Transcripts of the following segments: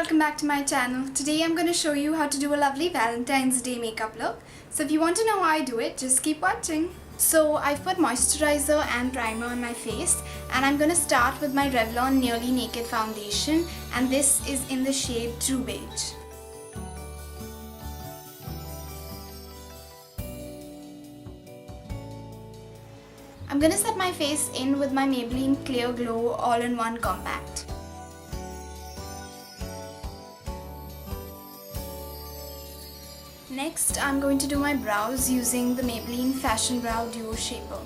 welcome back to my channel. Today I'm going to show you how to do a lovely Valentine's Day makeup look. So if you want to know how I do it, just keep watching. So I've put moisturizer and primer on my face, and I'm going to start with my Revlon Nearly Naked foundation, and this is in the shade True Beige. I'm going to set my face in with my Maybelline Clear Glow All-in-One Compact. Next, I'm going to do my brows using the Maybelline Fashion Brow Duo Shaper.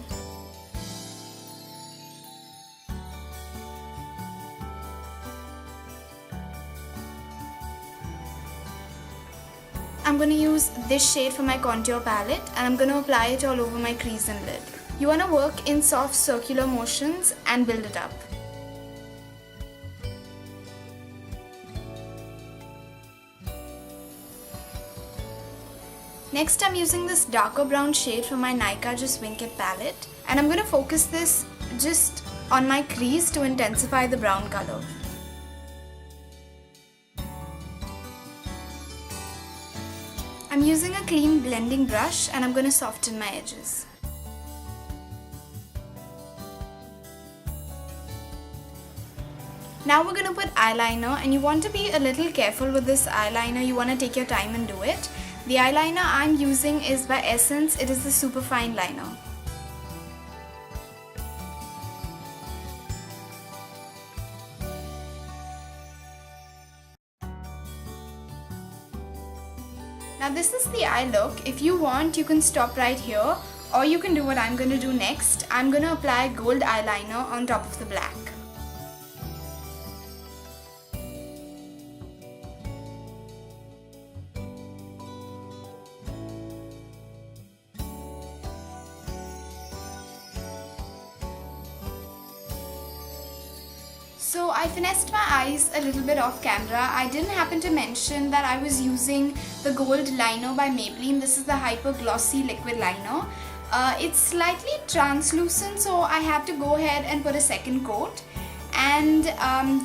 I'm going to use this shade for my contour palette, and I'm going to apply it all over my crease and lid. You want to work in soft circular motions and build it up. Next, I'm using this darker brown shade from my Nykaa Just Wink It palette, and I'm going to focus this just on my crease to intensify the brown color. I'm using a clean blending brush, and I'm going to soften my edges. Now we're going to put eyeliner, and you want to be a little careful with this eyeliner. You want to take your time and do it. The eyeliner I'm using is by Essence. It is the Super Fine Liner. Now this is the eye look. If you want, you can stop right here, or you can do what I'm going to do next. I'm going to apply gold eyeliner on top of the black. So I finessed my eyes a little bit off camera. I didn't happen to mention that I was using the gold liner by Maybelline. This is the Hyper Glossy Liquid Liner. It's slightly translucent, so I had to go ahead and put a second coat. And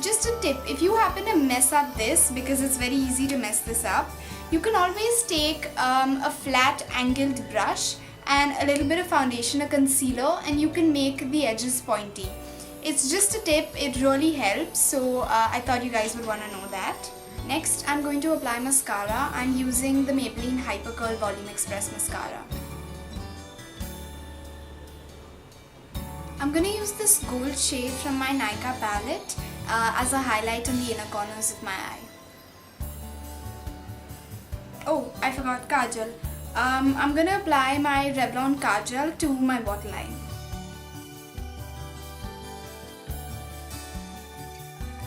just a tip, if you happen to mess up this, because it's very easy to mess this up, you can always take a flat angled brush and a little bit of foundation, a concealer, and you can make the edges pointy. It's just a tip, it really helps, so I thought you guys would want to know that. Next, I'm going to apply mascara. I'm using the Maybelline Hyper Curl Volume Express Mascara. I'm going to use this gold shade from my Nykaa palette as a highlight on the inner corners of my eye. Oh, I forgot Kajal. I'm going to apply my Revlon Kajal to my waterline.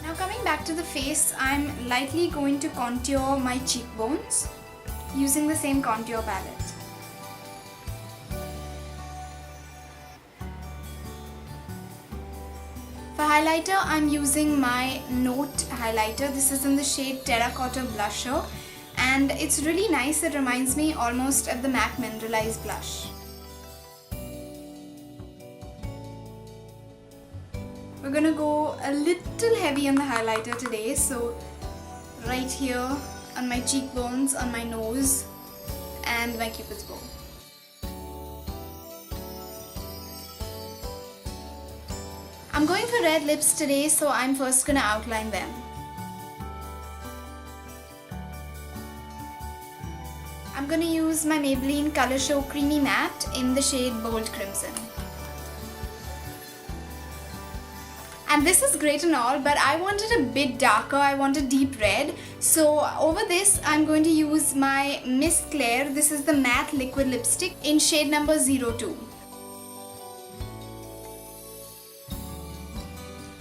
Now coming back to the face, I'm lightly going to contour my cheekbones using the same contour palette. For highlighter, I'm using my Note highlighter. This is in the shade Terracotta Blusher, and it's really nice. It reminds me almost of the MAC Mineralized Blush. We're gonna go a little heavy on the highlighter today, so right here on my cheekbones, on my nose, and my cupid's bow. I'm going for red lips today, so I'm first gonna outline them. I'm gonna use my Maybelline Color Show Creamy Matte in the shade Bold Crimson. And this is great and all, but I wanted a bit darker. I want a deep red. So over this, I'm going to use my Miss Claire. This is the matte liquid lipstick in shade number 02.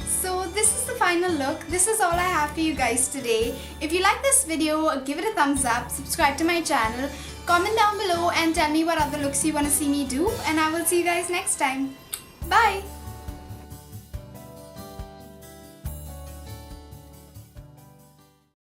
So this is the final look. This is all I have for you guys today. If you like this video, give it a thumbs up, subscribe to my channel, comment down below and tell me what other looks you want to see me do, and I will see you guys next time. Bye!